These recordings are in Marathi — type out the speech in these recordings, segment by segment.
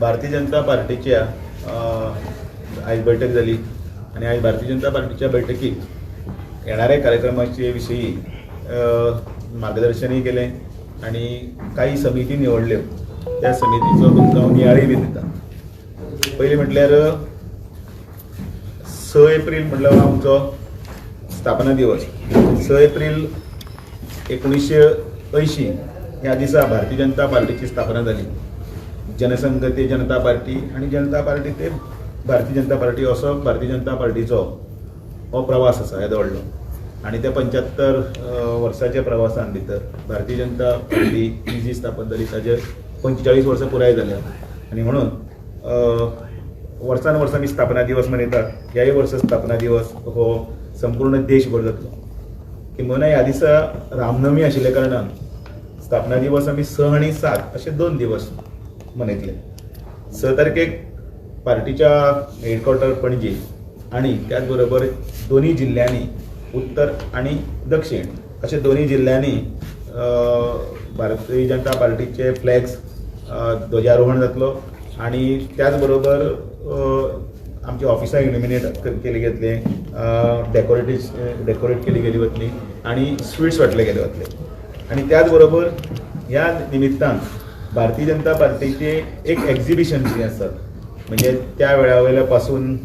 भारतीय जनता पार्टीच्या आज बैठक झाली आणि आज भारतीय जनता पार्टीच्या बैठकीत येणाऱ्या कार्यक्रमाच्या विषयी मार्गदर्शनही केले आणि काही समिती निवडल्यो. त्या समितीचो तुमकां हांव नियाळी बी दिता. पयलीं म्हटल्यार 6 एप्रील म्हटल्यार आमचो स्थापना दिवस. 6 एप्रील 1980 ह्या दिसा भारतीय जनता पार्टीची स्थापना झाली. जनसंघ ते जनता पार्टी आणि जनता पार्टी ते भारतीय जनता पार्टी असो भारतीय जनता पार्टीचो हो प्रवास आसा येदो व्हडलो. आणि त्या 75 वर्साच्या प्रवासान भितर भारतीय जनता पार्टी ही जी स्थापन जाली ताजे 45 वर्सां पुराय जाल्या. आणि म्हणून वर्सान वर्स आमी स्थापना दिवस मनयतात. ह्याय वर्स स्थापना दिवस हो संपूर्ण देशभर जातलो. किंबहुना ह्या दिसा रामनवमी आशिल्ल्या कारणान स्थापना दिवस आमी 6 आणि 7 असे 2 दिवस मनयतले. 6 तारखेक पार्टीच्या हेडक्वॉर्टर पणजी आणि त्याच बरोबर दोन्ही जिल्ह्यांनी उत्तर आणि दक्षिण अशा दोन्ही जिल्ह्यांनी भारतीय जनता पार्टीचे फ्लॅग्स ध्वजारोहण जातलो. आणि त्याचबरोबर आमची ऑफिसां इल्युमिनेट केली घेतले, डेकोरेट केली गेली वतली आणि स्वीट्स वाटले गेले वतले. आणि त्याचबरोबर ह्या निमित्तान भारतीय जनता पार्टीचे एक एक्झिबिशन जे आसत म्हणजे त्या वेळा वयल्या पासून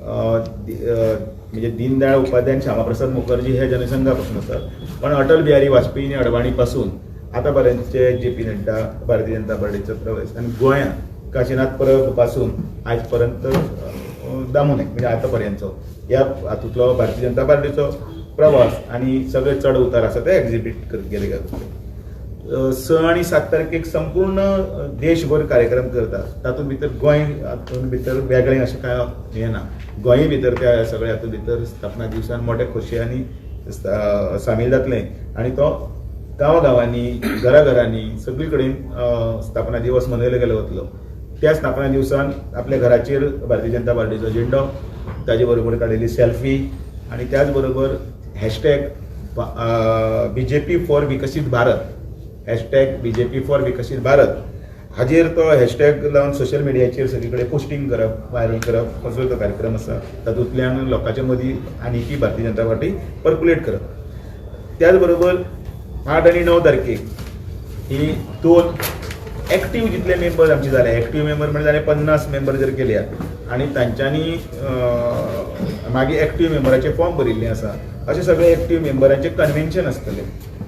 म्हणजे दीनदयाळ उपाध्याय आणि श्यामाप्रसाद मुखर्जी हे जनसंघा पासून आसात. पण अटल बिहारी वाजपेयी आणि अडवाणी पासून आतापर्यंतचे JP नड्डा भारतीय जनता पार्टीचो प्रवेश आणि गोंयांत काशीनाथ परब पासून आज पर्यंत दामोने म्हणजे आतापर्यंतचो या हातूंतलो भारतीय जनता पार्टीचो प्रवास आणि सगळे चढ उतार आसा ते एक्झिबिट करत गेले. 6 आणि 7 तारखेक संपूर्ण देशभर कार्यक्रम करतात. तातूंत भितर गोंय हातूंत भितर वेगळें अशें कांय हें ना. गोंय भितर त्या सगळ्या हातूंत भितर स्थापना दिवसान मोठ्या खोशयेनी सामील जातले. आणि तो गांवांनी घराघरांनी सगळी कडेन स्थापना दिवस मनयलो गेलो वतलो. त्या स्थापना दिवसान आपल्या घराचेर भारतीय जनता पार्टीचो झेंडो, ताजे बरोबर काडिल्ली सेल्फी आणि त्याच बरोबर हॅशटॅग BJP फॉर विकसीत भारत, हॅशटॅग BJP फॉर विकसीत भारत हाजेर तो हॅशटॅग लावन सोशल मिडियाचेर सगळे कडेन पोस्टिंग करप, व्हायरल करप असो तो कार्यक्रम आसा. तातूंतल्यान लोकांच्या मदीं आनीकी भारतीय जनता पार्टी पर्कुलेट करप. त्याच बरोबर 8 आणि 9 तारखेक ही 2 एक्टीव जितले मेंबर आमचे जाले, एक्टीव मेंबर म्हणजे जाले 50 मेंबर जर केल्या आणि तांच्यांनी मागीर एक्टीव मेंबराचे फॉर्म भरिल्ले आसा. अशे सगळे एक्टीव मेंबरांचे कन्व्हेन्शन आसतले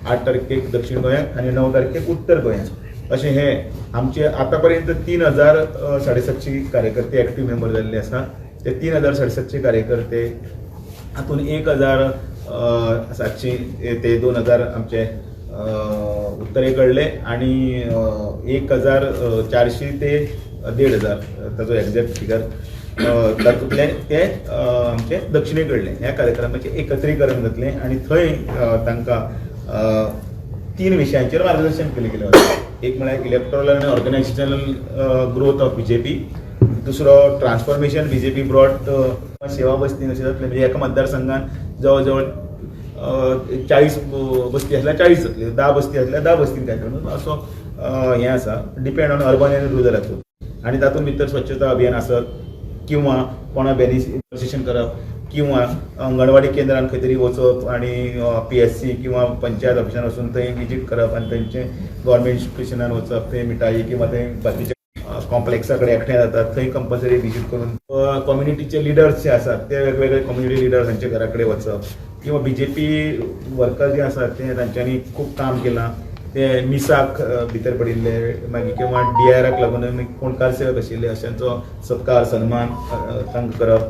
8 तारखेक दक्षिण गोंयांत आणि 9 तारखेक उत्तर गोंयांत. अशें हे आमचे आतापर्यंत 3750 कार्यकर्ते एक्टीव मेंबर जाल्ले आसा. ते 3750 कार्यकर्ते हातून 1700 ते 2000 आमचे उत्तरेकडले आणि 1400 ते 1500 ताचो एक्झॅक्ट फिगर तातूंतले ते आमचे दक्षिणेकडले. ह्या कार्यक्रमाचे एकत्रीकरण जातले आणि थंय तांकां 3 विशयांचेर मार्गदर्शन केलें गेलें वता. एक म्हळ्यार इलेक्टोरल आनी ऑर्गनायझेशनल ग्रोथ ऑफ BJP, दुसरो ट्रान्सफॉर्मेशन BJP ब्रॉड सेवा बस्ती अशें जातलें. म्हणजे एका मतदारसंघान जवळ जवळ 40 बस्ती आसल्यार 40 जातल्यो, 10 बस्ती आसल्यार 10 बस्तीन काय करून असो हें आसा. डिपेंड ऑन अर्बन आनी रुरल हातूंत. आनी तातूंत भितर स्वच्छता अभियान आसत किंवा कोणा बेनिफिशियन करप किंवा अंगणवाडी केंद्रान खंय तरी वचप आणि PSC किंवा पंचायत ऑफिसान वचून थंय विजीट करप आणि थंयचे गव्हर्मेंट इन्स्टिट्युशनान वचप, थंय मिठाई किंवा थंय बाकीचे कॉम्प्लेक्सा कडेन एकठांय जातात थंय कंपल्सरी विजीट करून कम्युनिटीचे लिडर्स जे आसात ते वेगवेगळे कम्युनिटी लिडर्स हांच्या घरा कडेन वचप किंवा BJP वर्कर जे आसात ते तांच्यांनी खूब काम केलां. ते मिसाक भितर पडिल्ले मागीर किंवा DRराक लागून कोण कारसेवक आशिल्ले अशांचो सत्कार सन्मान तांकां करप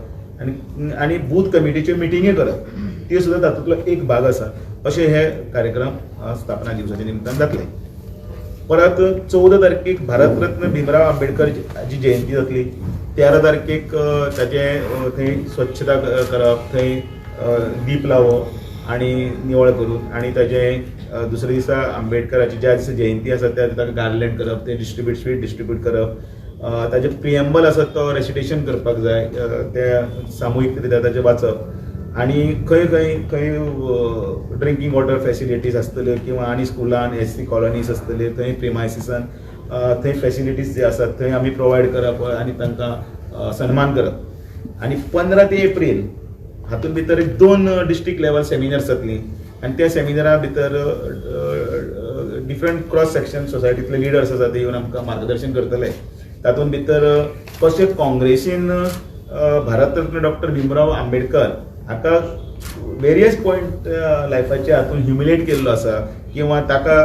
आणि बूथ कमिटीच्यो मिटिंगे करप त्यो सुद्दां तातूंतलो एक भाग आसा. अशे हे कार्यक्रम स्थापना दिवसाच्या निमतान जातले. परत 14 तारखेक भारतरत्न भीमराव आंबेडकरची जयंती जातली. 13 तारखेक ताचे थंय स्वच्छता करप, थंय दीप लावप आणि निवळ करून आणि ताचे दुसरे दिसा आंबेडकराची ज्या दिसा जयंती आसा त्या ताका गार्लँड करप, ते स्वीट डिस्ट्रिब्यूट करप. ताजे प्रिएम्बल आसा तो रेसिटेशन करपाक जाय, ते सामुहीक रित्या ताचें वाचप आणि खंय खंय खंय ड्रिंकींग वॉटर फॅसिलिटीज आसतल्यो किंवा आनी स्कुलान SC कॉलनीज आसतल्यो थंय प्रिमायसिसान थंय फॅसिलिटीज जे आसात थंय आमी प्रोवायड करप आनी तांकां सन्मान करप. आनी 15 ते एप्रील हातूंत भितर 2 डिस्ट्रिक्ट लेवल सेमिनार्स जातली आनी त्या सेमिनारा भितर डिफरंट क्रॉस सेक्शन सोसायटींतले लिडर्स आसात ते येवन आमकां मार्गदर्शन करतले. तातूंत भितर कशें काँग्रेसीन भारतरत्न डॉक्टर भीमराव आंबेडकर हाका वेरियस पॉयंट लायफाच्या हातूंत ह्युमिलेट केल्लो आसा किंवा ताका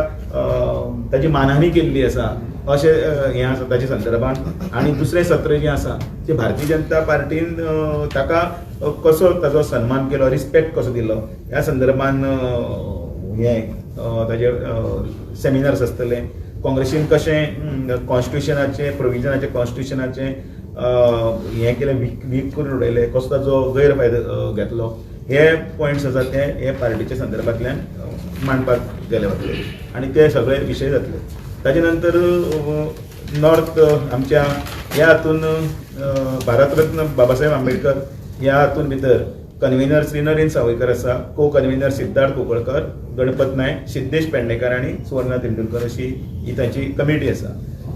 ताची मानहानी केल्ली आसा अशें हें आसा ताच्या संदर्भांत. आनी दुसरें सत्र जें आसा तें भारतीय जनता पार्टीन ताका कसो ताचो सन्मान केलो, रिस्पेक्ट कसो दिलो ह्या संदर्भान हें ताजे सेमिनार्स आसतले. काँग्रेसीन कशें कॉन्स्टिट्युशनाचे प्रोविजनाचे कॉन्स्टिट्युशनाचे हें केलें वीक करून उडयलें, कसो ताचो गैरफायदो घेतलो हे पॉयंट्स आसा ते हे पार्टीच्या संदर्भांतल्यान मांडपाक गेले वतले आनी ते सगळे विशय जातले. ताजे नंतर नॉर्थ आमच्या ह्या हातून भारतरत्न बाबासाहेब आंबेडकर ह्या हातून भितर कन्व्हिनर श्री नरेंद्र सावयकर आसा, को कन्व्हिनर सिद्धार्थ कुंकळकर, गणपत नायक, सिद्धेश पेडणेकर आनी सुवर्णा तेंडुलकर अशी ही तांची कमिटी आसा.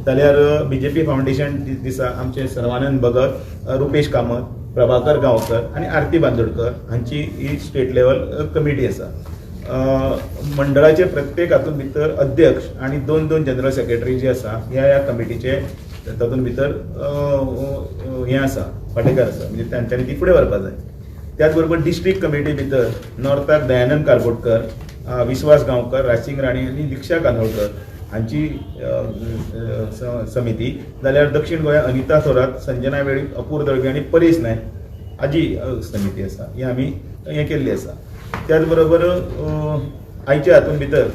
जाल्यार BJP फावंडेशन दिसा आमचे सर्वानंद भगत, रुपेश कामत, प्रभाकर गांवकर आनी आरती बांदोडकर हांची ही स्टेट लेवल कमिटी आसा. मंडळाचे प्रत्येक हातूंत भितर अध्यक्ष आनी 2 जनरल सेक्रेटरी जे आसा ह्या कमिटीचे तातूंत भितर हें आसा वांटेकार आसा, म्हणजे तांच्यांनी ती फुडें व्हरपाक जाय. त्याच बरोबर डिस्ट्रिक्ट कमिटी भितर नॉर्थाक दयानंद कारबोटकर, विश्वास गांवकर, राजसिंग राणे आनी दिक्षा कानोळकर हांची समिती. जाल्यार दक्षिण गोंया अनिता थोरात, संजना वेळीप, अपूर दळवी आनी परेश नायक हाजी समिती आसा, ही आमी हें केल्ली आसा. त्याच बरोबर आयच्या हातूंत भितर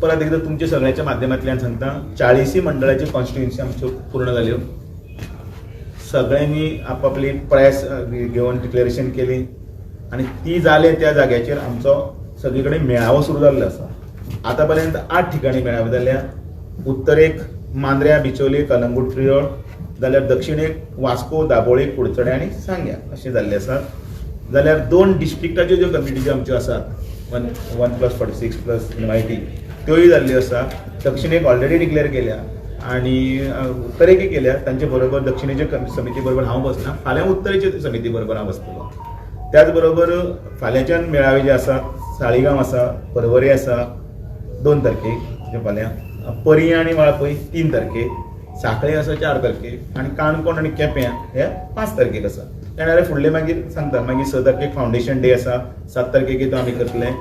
परत एकदां तुमच्या सगळ्यांच्या माध्यमांतल्यान सांगता 40 मंडळाची कॉन्स्टिट्युएन्सी आमच्यो पूर्ण जाल्यो. सगळ्यांनी आपापली प्रायस घेवन डिक्लेरेशन केली आनी ती जाले त्या जाग्याचेर आमचो सगळे कडेन मेळावो सुरू जाल्लो आसा. आतां पर्यंत 8 ठिकाणी मेळावे जाल्या. उत्तरेक मांद्र्या, बिचोली, कलंगूट, त्रियोळ, जाल्यार दक्षिणेक वास्को, दाबोळे, कुडचडे आनी सांग्या अशें जाल्ले आसात. जाल्यार 2 डिस्ट्रिक्टाच्यो ज्यो कमिटी ज्यो आमच्यो आसात 1+46+ NYT त्योय जाल्ल्यो आसा. दक्षिणेक ऑलरेडी डिक्लेअर केल्या आनी उत्तरेकय केल्या. तांचे बरोबर दक्षिणेच्या समिती बरोबर हांव बसना, फाल्यां उत्तरेच्या समिती बरोबर हांव बसतलो. त्याच बरोबर फाल्यांच्यान मेळावे जे आसात साळीगांव आसा, परवरी आसा 2 तारखेक जे फाल्यां, पर्यां आनी वाळपय 3 तारखेक, सांखळे आसा 4 तारखेक आनी काणकोण आनी केप्यां हे 5 तारखेक आसा. येणारे फुडले मागीर सांगता. मागीर 6 तारखेक फावंडेशन डे आसा, 7 तारखेक तो आमी करतले.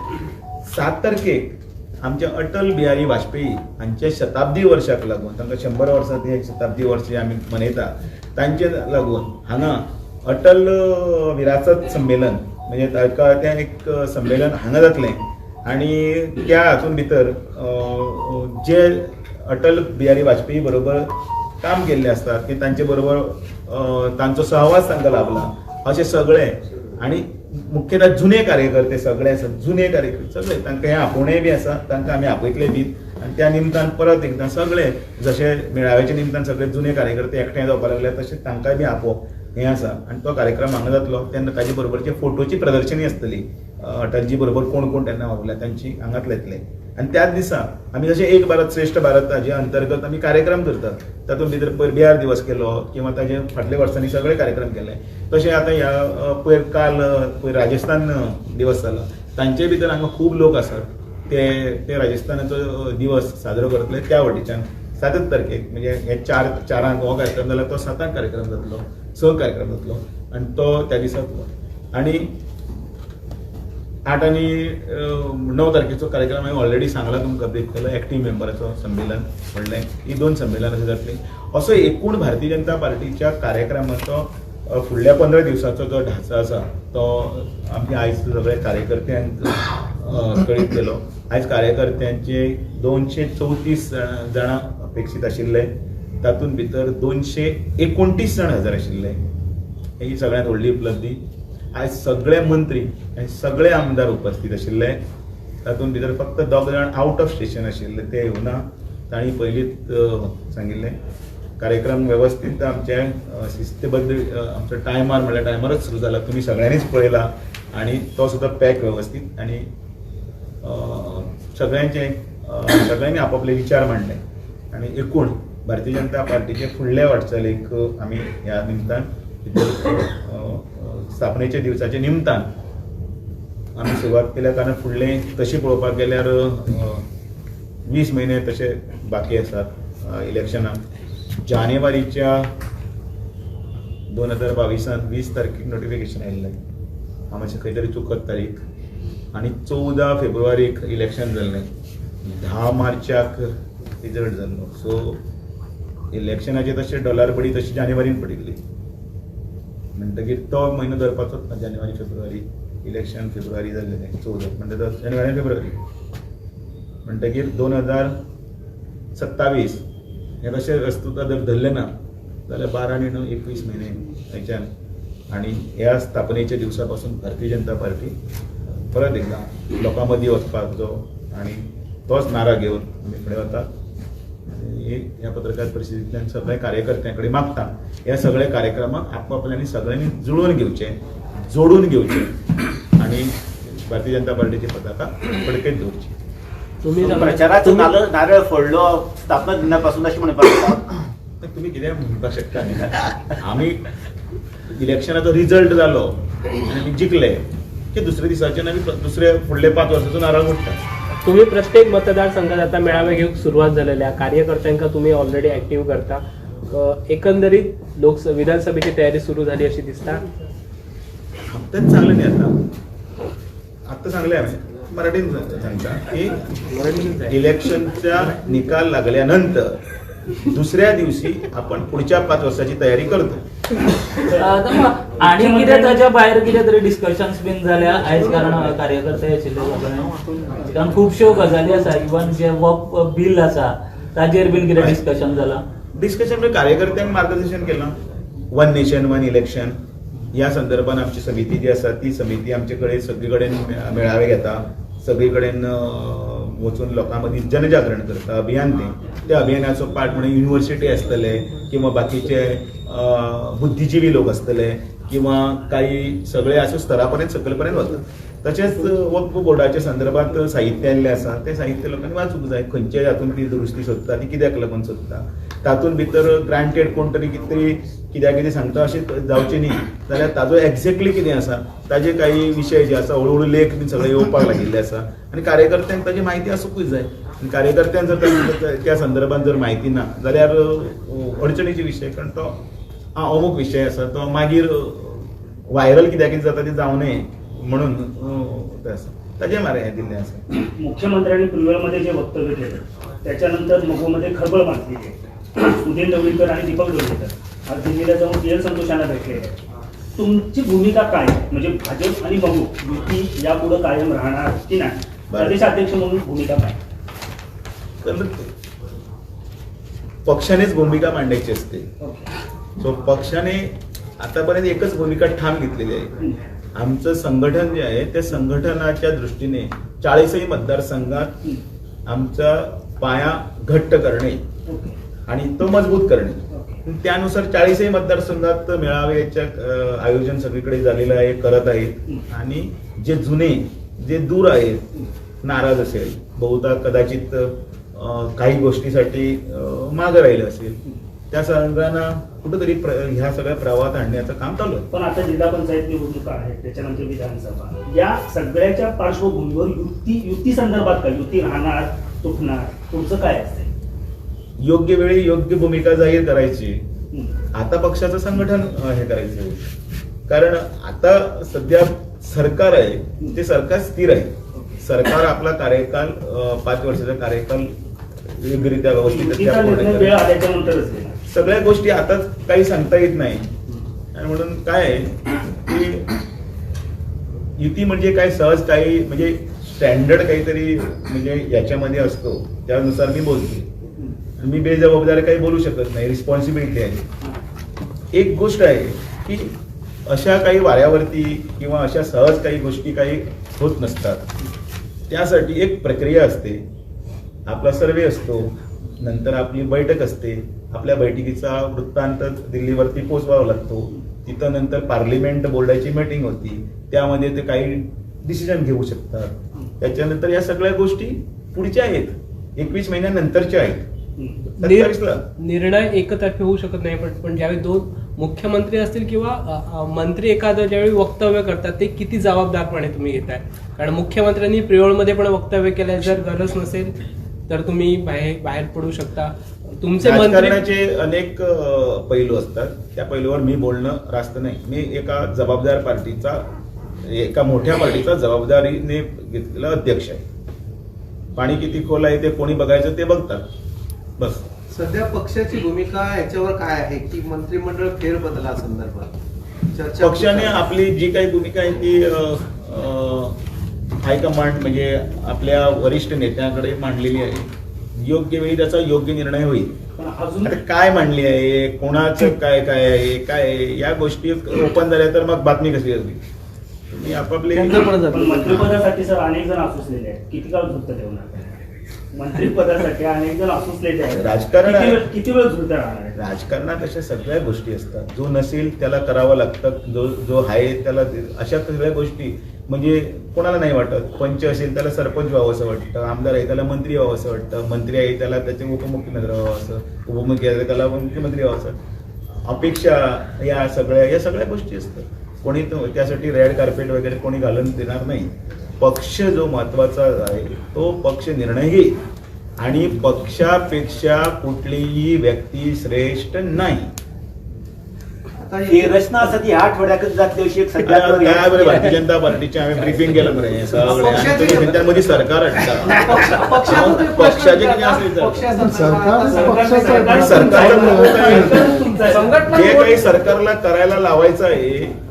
7 तारखेक आमच्या अटल बिहारी वाजपेयी हांचे शताब्दी वर्साक लागून, तांकां 100 वर्सां ती शताब्दी वर्स जे आमी मनयता तांचे लागून हांगा अटल विरासत संमेलन म्हणजे ताका तें एक संमेलन हांगा जातलें आनी त्या हातूंत भितर जे अटल बिहारी वाजपेयी बरोबर काम केल्लें आसता की तांचे बरोबर तांचो सहवास तांकां लाभला अशें सगळे आनी मुख्यतः जुने कार्यकर्ते सगळे आसात. जुने कार्यकर्ते सगळे तांकां हे आपोवणेय बी आसा, तांकां आमी आपयतले बी आनी त्या निमतान परत एकदां सगळे जशे मेळाव्याच्या निमतान सगळे जुने कार्यकर्ते एकठांय जावपाक लागले तशें तांकांय बी आपोवप हें आसा. आनी तो कार्यक्रम हांगा जातलो तेन्ना ताचे बरोबरचे फोटोची प्रदर्शनी आसतली. अटलजी बरोबर कोण कोण तेन्ना वावरल्या तांची हांगाच येतले. आनी त्याच दिसा आमी जशें एक भारत श्रेष्ठ भारत हाजे अंतर्गत आमी कार्यक्रम करतात. तातूंत भितर पयर बिहार दिवस केलो किंवा ताजे फाटल्या वर्सांनी सगळे कार्यक्रम केले. तशें आतां ह्या पयर काल पयर राजस्थान दिवस जालो तांचे भितर हांगा खूब लोक आसात ते राजस्थानाचो दिवस साजरो करतले त्या वटेच्यान 7 तारखेक म्हणजे हे 4 हो कार्यक्रम जाल्यार तो 7 कार्यक्रम जातलो, 6 कार्यक्रम जातलो आनी तो त्या दिसा आनी 8 आनी 9 तारखेचो कार्यक्रम हांवें ऑलरेडी सांगला तुमकां ब्रीफ केलो. एक्टीव मेंबराचो संमेलन व्हडलें, ही 2 संमेलनां जातलीं. असो एकूण भारतीय जनता पार्टीच्या कार्यक्रमाचो फुडल्या 15 दिवसाचो जो ढांचो आसा तो आमी आयज सगळे कार्यकर्त्यांक कळीत केलो. आयज कार्यकर्त्यांचे 234 जाणां अपेक्षीत आशिल्ले, तातूंत भितर 229 जाण हजर आशिल्ले. ही सगळ्यांत व्हडली उपलब्धी. आयज सगळे मंत्री आनी सगळे आमदार उपस्थित आशिल्ले. तातूंत भितर फक्त 2 जाण आउट ऑफ स्टेशन आशिल्ले ते येवना. तांणी पयलींच सांगिल्लें कार्यक्रम वेवस्थीत आमचे शिस्तबद्ध आमचो टायमार म्हणल्यार टायमारच सुरू जाला. तुमी सगळ्यांनीच पळयला आनी तो सुद्दां पॅक वेवस्थीत आनी सगळ्यांनी आपापले विचार मांडले. आणि एकूण भारतीय जनता पार्टीचे फुडल्या वाटचालीक आमी ह्या निमतान स्थापनेच्या दिवसाच्या निमतान आमी सुरवात केल्या. कारण फुडले तशी पळोवपाक गेल्यार 20 म्हयने तसे बाकी आसात इलेक्शनाक. जानेवारीच्या 2022 20 तारखेक नोटिफिकेशन आयिल्लें, हांव मातशें खंय तरी चुकत तारीख, आनी 14 फेब्रुवारीक इलेक्शन जाल्लें, 10 मार्चाक रिजल्ट जाल्लो. सो इलेक्शनाचे तशें डॉलर तशी जानेवारीन पडिल्ली, म्हणटकीर तो म्हयनो धरपाचोच ना. जानेवारी फेब्रुवारी इलेक्शन फेब्रुवारी जाल्लें 14 म्हणटा जानेवारी फेब्रुवारी म्हणटकीर 2027 हे तशें वस्तुता जर धरलें ना जाल्यार 12 आनी 9 21 म्हयने थंयच्यान. आनी ह्या स्थापनेच्या दिवसा पासून भारतीय जनता पार्टी परत एकदा लोकां मदीं वचपाचो आनी तोच नारा घेवन आमी फुडें वता. ह्या पत्रकार परिशदेंतल्यान सगळ्या कार्यकर्त्यां कडेन मागता ह्या सगळ्या कार्यक्रमाक आपापल्यांनी सगळ्यांनी जुळून घेवचें, जोडून घेवचें आनी भारतीय जनता पार्टीची पताका फडकेत दवरची. तुम्ही प्रचाराचो नारळ फोडलो स्थापना दिना पासून अशें म्हणपाक तुम्ही कितें म्हणपाक शकता न्ही. आमी इलेक्शनाचो रिजल्ट जालो आनी आमी जिखले की दुसऱ्या दिसाच्यान आमी दुसरे फुडले 5 वर्साचो नारळ मोडटा. तुम्ही प्रत्येक मतदारसंघात आता मेळावे घेऊक सुरुवात झालेल्या, कार्यकर्त्यांका तुम्ही ऑलरेडी ऍक्टिव्ह करता. एकंदरीत विधानसभेची तयारी सुरू झाली अशी दिसता. हप्त्यात सांगलें न्ही आतां सांगलें हांवें मराठीन सांगता की इलेक्शनचा निकाल लागल्यानंतर दुसऱ्या दिवशी आपण पुढच्या 5 वर्षाची तयारी करतो. आणि कितें ताच्या भायर कितें तरी डिस्कशन्स बीन जाल्या आयज, कारण कार्यकर्ते आशिल्ले सगळे, कारण खुबश्यो गजाली आसा, इवन जे वक बिल आसा ताजेर बीन कितें डिस्कशन जालां. डिस्कशन म्हणजे कार्यकर्त्यांक मार्गदर्शन केलां. 1 नेशन 1 इलेक्शन ह्या संदर्भात आमची समिती जी आसा ती समिती आमचे कडेन सगळे कडेन मेळावे घेता, सगळे कडेन वचून लोकां मदीं जनजागरण करता. अभियान त्या अभियानाचो पार्ट म्हणून युनिव्हर्सिटी आसतले किंवा बाकीचे बुद्धिजीवी लोक आसतले किंवा काही सगळे अशा स्तरापर्यंत सकयल पर्यंत वतात. तशेंच वक्फ बोर्डाच्या संदर्भात साहित्य आयिल्लें आसा, तें साहित्य लोकांनी वाचूंक जाय. खंयच्याय हातून ती दुरुस्ती सोदता ती कित्याक लागून सोदता, तातूंत भितर ग्रांटेड कोण तरी कित्याक कितें सांगता अशें जावचें न्ही. जाल्यार ताजो एक्झॅक्टली कितें आसा ताजे काही विशय जे आसा हळू हळू लेख बी सगळे येवपाक लागिल्ले आसा आनी कार्यकर्त्यांक ताजी म्हायती आसूंकूय जाय. आनी कार्यकर्त्यांक जर त्या संदर्भात जर म्हायती ना जाल्यार अडचणीचे विशय, कारण तो अमूक विशय आसा तो मागीर व्हायरल कित्याक जाता ते जावं नये म्हणून ताजे मारे हे दिल्लें आसा. मुख्यमंत्र्यांनी प्रिव्हियरमध्ये जे वक्तव्य केलं त्याच्यानंतर मगोमध्ये खळबळ माजली आहे. सुधीर ढवळीकर आणि दीपक ढवळीकर आज दिल्लीला जाऊन पी एल संतोषांना भेटले. तुमची भूमिका काय, म्हणजे भाजप आणि मगो युती यापुढे कायम राहणार की नाही, प्रदेशाध्यक्ष म्हणून भूमिका काय? पक्षानेच भूमिका मांडायची असते. सो पक्षाने आतापर्यंत एकच भूमिका ठाम घेतलेली आहे. आमचं संघटन जे आहे त्या संघटनाच्या दृष्टीने 40ही मतदारसंघात आमचा पाया घट्ट करणे आणि तो मजबूत करणे. त्यानुसार 40ही मतदारसंघात मेळाव्याच्या आयोजन सगळीकडे झालेलं आहे, करत आहेत. आणि जे जुने जे दूर आहेत, नाराज असेल, बहुधा कदाचित काही गोष्टीसाठी मागे राहिले असेल, त्या सगळ्यांना कुठेतरी ह्या सगळ्या प्रवाहात आणण्याचं काम चालू आहे. पण आता जिल्हा पंचायत निवडणुका आहेत, त्याच्यानंतर विधानसभा, या सगळ्याच्या पार्श्वभूमीवर युती संदर्भात काय, युती राहणार तुटणार, तुमचं काय असेल? योग्य वेळी योग्य भूमिका जाहीर करायची. आता पक्षाचं संघटन हे करायचं, कारण आता सध्या सरकार आहे ते सरकार स्थिर आहे. सरकार आपला कार्यकाल 5 वर्षाचा कार्यकाल योग्यरित्या व्यवस्थितरित्या पूर्ण करते. सगळ्या गोष्टी आता काही सांगता येत नाही. आणि म्हणून काय आहे की युती म्हणजे काय सहज काही म्हणजे स्टँडर्ड काहीतरी म्हणजे याच्यामध्ये असतो त्यानुसार मी बोलतो. मी बेजबाबदार काही बोलू शकत नाही, रिस्पॉन्सिबिलिटी आहे. एक गोष्ट आहे की अशा काही वाऱ्यावरती किंवा अशा सहज काही गोष्टी काही होत नसतात. त्यासाठी एक प्रक्रिया असते, आपला सर्वे असतो, नंतर आपली बैठक असते. आपल्या बैठकीचा वृत्तांत दिल्लीवरती पोचवावा लागतो. तिथं नंतर पार्लिमेंट बोर्डाची मीटिंग होती, त्यामध्ये ते काही डिसिजन घेऊ शकतात. त्याच्यानंतर या सगळ्या गोष्टी पुढच्या आहेत, 21 महिन्यानंतरच्या आहेत. 27ला. निर्णय एकतर्फी होऊ शकत नाही, पण ज्यावेळी दोन मुख्यमंत्री असतील किंवा मंत्री एखादं ज्यावेळी वक्तव्य करतात ते किती जबाबदारपणे तुम्ही घेताय? कारण मुख्यमंत्र्यांनी प्रियोळमध्ये पण वक्तव्य केलंय, जर गरज नसेल तर तुम्ही बाहेर पडू शकता. तुमचे मंत्री राजकारणाचे अनेक पैलू असतात, त्या पैलूवर मी बोलणं रास्त नाही. मी एका मोठ्या पार्टीचा जबाबदारीने घेतलेला अध्यक्ष आहे. पाणी किती खोल आहे ते कोणी बघायचं ते बघतात, बस. सध्या पक्षाची भूमिका याच्यावर काय आहे की मंत्रिमंडळ फेरबदला संदर्भात चर्चा पक्षाने आपली जी काही भूमिका आहे ती हायकमांड म्हणजे आपल्या वरिष्ठ नेत्यांकडे मांडलेली आहे. योग्य वेळी त्याचा योग्य निर्णय होईल. पण अजून आता काय मांडली आहे, कोणाचं काय काय आहे, काय आहे, या गोष्टी ओपन झाल्या तर मग बातमी कशी असली. तुम्ही आपापले पण मंत्रिपदासाठी सर अनेक जण असुसलेले आहेत, किती काळ झुलत ठेवणार? मंत्रिपदासाठी अनेक जण असुसलेले आहेत, राजकारण आहे. किती वेळ झुलत राहणार आहे? राजकारणात अशा सगळ्या गोष्टी असतात. जो नसेल त्याला करावं लागतं, जो आहे त्याला अशा सगळ्या गोष्टी म्हणजे कोणाला नाही वाटत. पंच असेल त्याला सरपंच व्हावं असं वाटतं, आमदार आहे त्याला मंत्री व्हावं असं वाटतं, मंत्री आहे त्याला त्याचे उपमुख्यमंत्री व्हावं असं, उपमुख्यमंत्री आहे त्याला मुख्यमंत्री व्हावं असं. अपेक्षा या सगळ्या गोष्टी असतात. कोणी त्यासाठी रेड कार्पेट वगैरे कोणी घालून देणार नाही. पक्ष जो महत्वाचा आहे तो पक्ष निर्णय घेईल आणि पक्षापेक्षा कुठलीही व्यक्ती श्रेष्ठ नाही. ही रचना असं ह्या आठवड्यातच जातली अशी एक काय बरं भारतीय जनता पार्टीची आम्ही ब्रीफिंग केलं बरं सगळे त्यामध्ये सरकार पक्षाचे किती असेल जे काही सरकारला करायला लावायचं आहे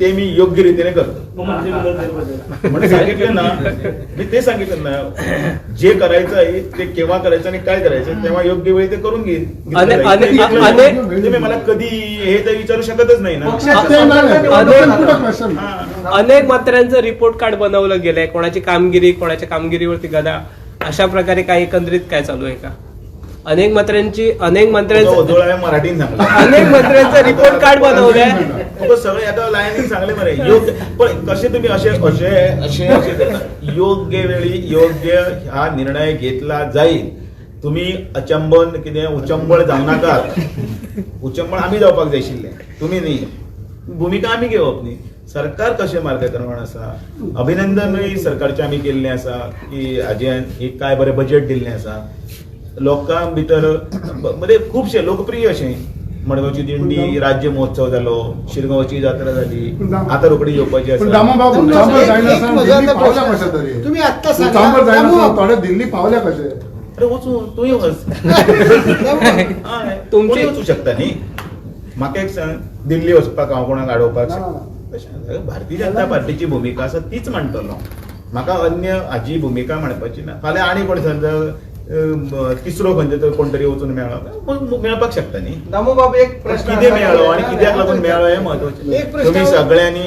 ते मी योग्य रीतीने करतो. म्हणजे सांगितलं ना, मी ते सांगितलं ना, जे करायचं आहे ते केव्हा करायचं आणि काय करायचं तेव्हा योग्य वेळी ते करून घेईल. तुम्ही मला कधी हे तर विचारू शकतच नाही ना. अनेक मंत्र्यांचं रिपोर्ट कार्ड बनवलं गेलंय, कोणाची कामगिरी, कोणाच्या कामगिरीवरती गदा, अशा प्रकारे काय एकंदरीत काय चालू आहे का? अनेक मंत्र्यांचं रिपोर्ट कार्ड बनवलंय सगळे आता लाईनिंग चांगले बरे योग्य. पण कसे तुम्ही असे योग्य वेळी योग्य हा निर्णय घेतला जाईल. तुम्ही अचंबन किती उचंबळ जाऊ नका. उचंबळ आम्ही जावपाक जायशिल्ले, तुम्ही नाही. भूमिका आम्ही घेऊ आपली. सरकार कशे मार्गक्रमण असा, अभिनंदन सरकारचे आम्ही केल्ले असा की आजयान एक काय बरे बजेट दिल्लें असा. लोकां भितर म्हणजे खुबशे लोकप्रिय अशें मडगांवची दिंडी, राज्य महोत्सव जालो, शिरगांवची जात्रा जाली, आता रोखडी येवपाची आसा. तुम्ही आता सांगा थोडे दिल्ली पावल्या कशे? अरे वचू तूंय वच, तुमची वचू शकता न्ही. म्हाका एक सांग, दिल्ली वचपाक हांव कोणाक आडोवपाक शकता? भारतीय जनता पार्टीची भूमिका आसा तीच मांडटलो. म्हाका अन्य हाजी भूमिका मांडपाची ना. फाल्यां आनी कोण समजा तिसरो खंयचो तर कोण तरी वचून मेळपाक शकता न्ही. दामोबाब एक प्रश्न कितें मेळ्ळो आणि कित्याक लागून मेळ्ळो हे महत्वाचें. तुम्ही सगळ्यांनी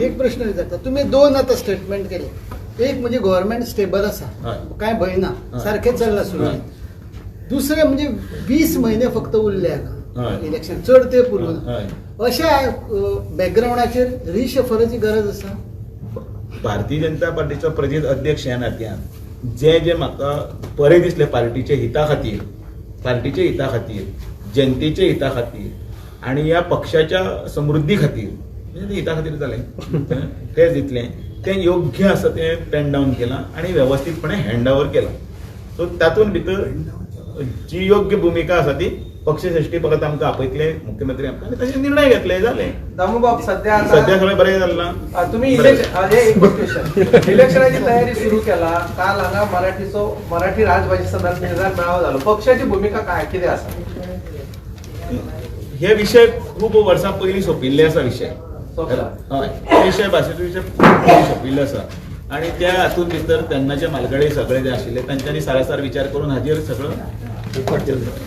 एक प्रश्न विचारता. तुम्ही दोन आता स्टेटमेंट केले. एक म्हणजे गव्हर्नमेंट स्टेबल असा, काय भंय ना, सारखें चल्ला सुरवात. दुसरे म्हणजे 20 महिने फक्त उरले इलेक्शन, चड ते पुरून. अशा बॅकग्राऊंडाचेर रिशफलाची गरज आसा. भारतीय जनता पार्टीचो प्रदेश अध्यक्ष ह्या नात्यान जे म्हाका बरें दिसले पार्टीच्या हिता खातीर, जनतेच्या हिता खातीर आणि ह्या पक्षाच्या समृद्धी खातीर, हिता खातीर जालें तें दितलें तें योग्य आसा तें पेन डावन केलां आणि व्यवस्थितपणे हँड ओव्हर केलां. सो तातूंत भितर जी योग्य भूमिका आसा ती पक्षश्रेष्ठी परत आमकां आपयतले मुख्यमंत्री आमकां आणि तशे निर्णय घेतले जालें. दामोबाब सध्या सगळें बरें जाल्लां. तुम्ही इलेक्शनाची तयारी सुरू केला. काल हांगा मराठी राजभाषे संदर्भात मेळावो जालो. पक्षाची भूमिका काय कितें आसा? हे विषय खूप वर्सां पयलीं सोंपिल्ले आसा विषय. हय, विषय भाशेचो विषय पयलीं सोंपिल्लो आसा आणि त्या हातूंत भितर तेन्नाचे म्हालगडे सगळे जे आशिल्ले तांच्यांनी सारासार विचार करून हाजेर सगळं